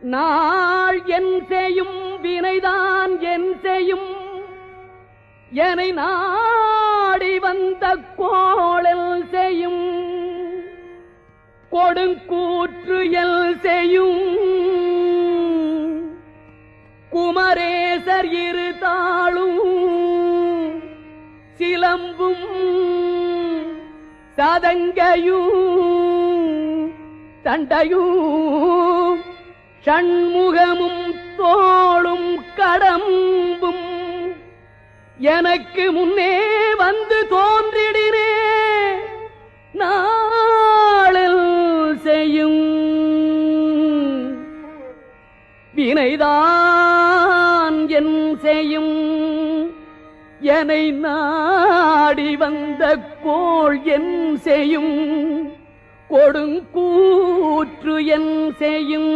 நாள் என் செய்யும் வினைதான் என் செய்யும் என்னை நாடி வந்த கோளல் செய்யும் கொடுங்கூற்று எல் செய்யும் குமரேசர் இரு தாளும் சிலம்பும் சதங்கையும் தண்டையும் ஷண்முகமும் தோளும் கடம்பும் எனக்கு முன்னே வந்து தோன்றிடினே நாளில் செய்யும் வினைதான் என் செய்யும் என்னை நாடி வந்த கோள் என் செய்யும் கொடுங்கூற்று என் செய்யும்